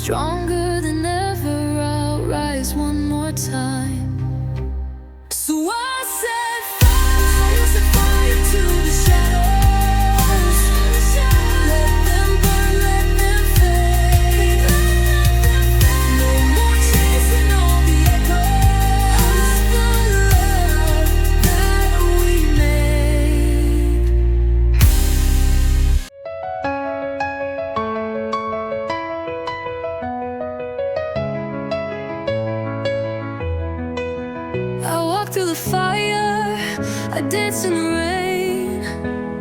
Stronger than ever, I'll rise one more time. So I set fire to the shadows. Let them burn, let them fade. No more chasing all the echoes of the love that we made. I walk through the fire, I dance in the rain,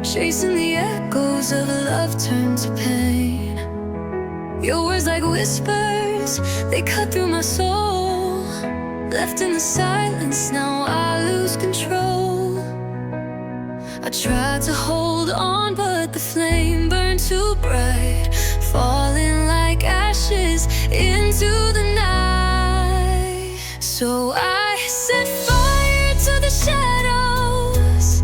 chasing the echoes of a love turned to pain. Your words like whispers, they cut through my soul. Left in the silence, now I lose control. I tried to hold on, but the flame burned too bright, falling like ashes into the night. So I set fire to the shadows.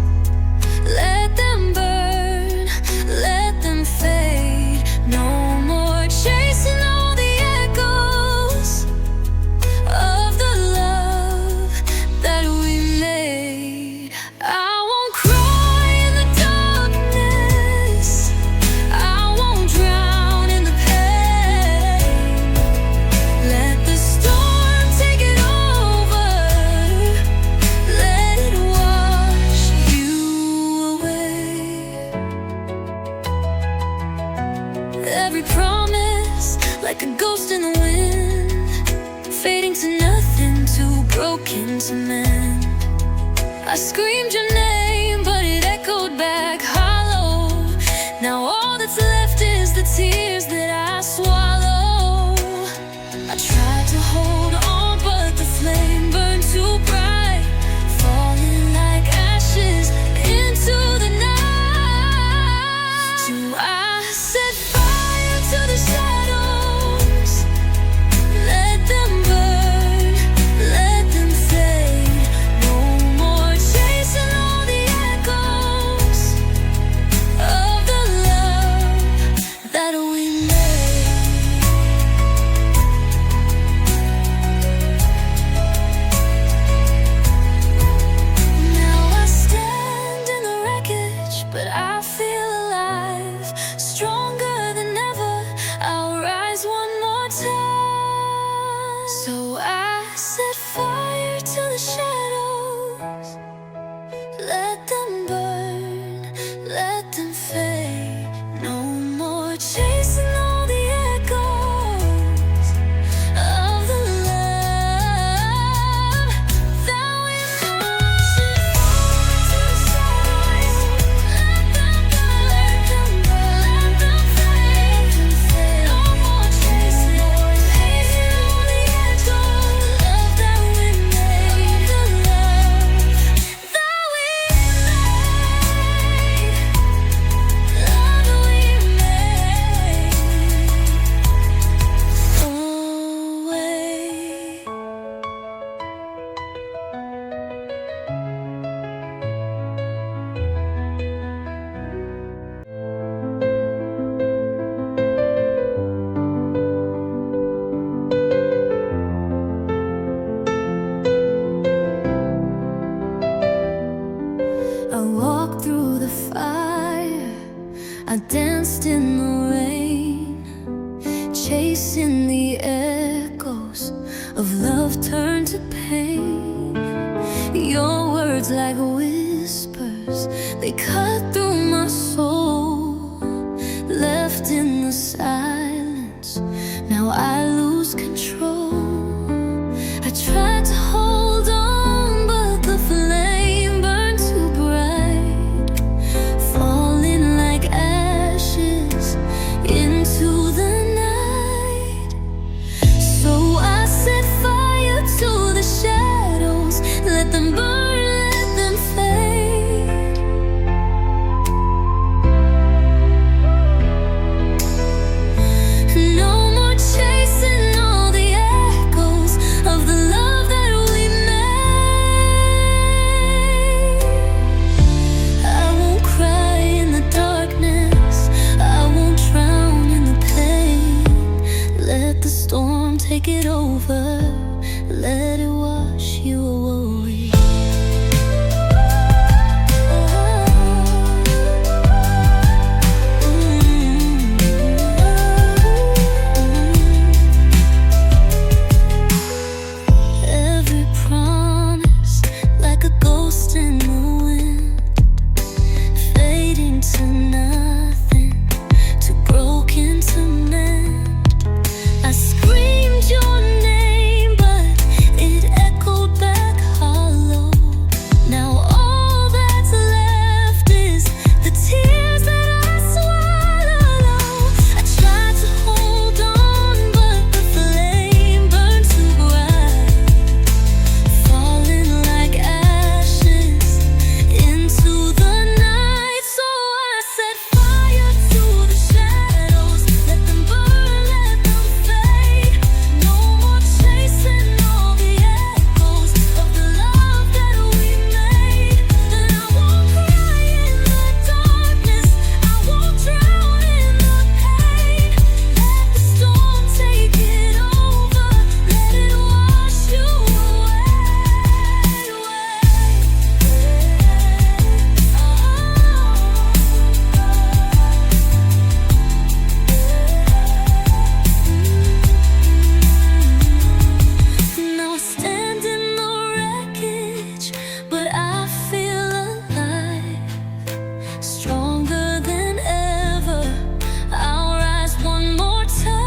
Let them burn, let them fade. No more chasing all the echoes of the love that we made. I won't cry in the darkness, I won't drown in the pain. Let the storm take it over, let it wash you away. Every promise, like a ghost in the wind, fading to nothing, too broken to mend. I screamed your name, but it echoed back hollow. Now all that's left is the tears that I swallow. I tried to hold on, but the flame burned too bright, falling like ashes into the night. So I set fire to the shadows. Let them burn, let them fade. No more chasing all the echoes of the love that we made. Now I stand in the wreckage, but I feel alive, stronger than ever. I'll rise one more time. So I set fire to the shadows. Let them burn, let them fade. No more chasing all the echoes of the love that we I walked through the fire, I danced in the rain, chasing the echoes of love turned to pain. Your words like whispers, they cut through my soul. Left in the silence, now I lose control. I tried to hold on, but the flame burned too bright, falling like ashes into the night. So I set fire to the shadows. Let them burn, let them fade. No more chasing all the echoes of the love that storm take it over, let it wash you away. Every promise like a ghost in the wind, fading to nothing, too broken to mend. I screamed your name, but it echoed back hollow. Now all that's left is the tears that I swallow. I tried to hold on, but the flame burned too bright, falling like ashes into the night. So I set fire to the shadows, let them burn, let them fade. No more chasing all the echoes of the love that we made. And I won't cry in the darkness, I won't drown in the pain. Let the storm take it over, let it wash you away. Now I stand in the wreckage, but I feel alive, stronger than ever. I'll rise one more time.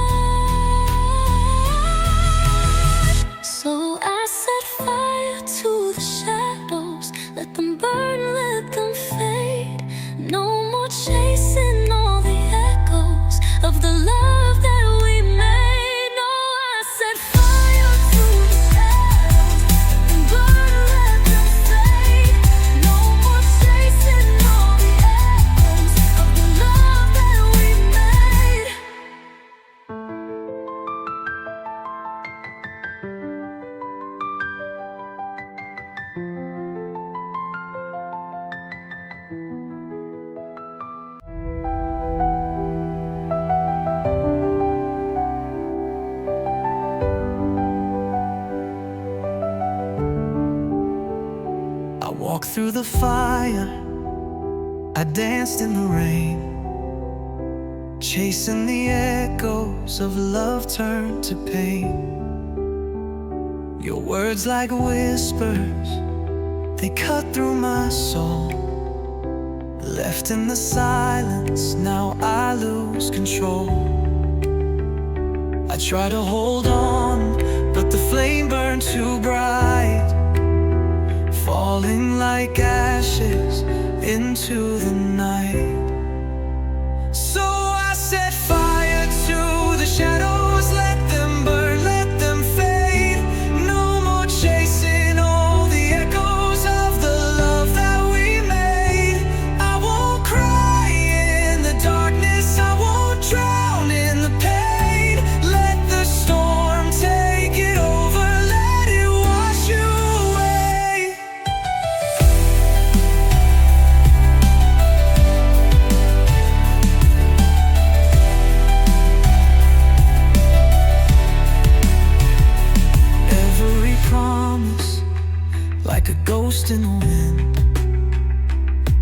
So I set fire to the shadows, let them burn, let them fade. No more chasing all the echoes of the love that we made. No, I set fire to the shadows, let them burn, let them fade. No more chasing all the echoes of the love that we made. I walked through the fire, I danced in the rain, chasing the echoes of love turned to pain. Your words like whispers, they cut through my soul. Left in the silence, now I lose control. I try to hold on, but the flame burned too bright, falling like ashes into the night. So I set fire to the shadows, let them burn, let them fade. No more chasing all the echoes of the love that we made. I won't cry in the darkness, I won't drown in the pain. Let the storm take it over, let it wash you away. Every promise like a ghost in the wind,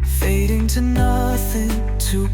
fading to nothing, too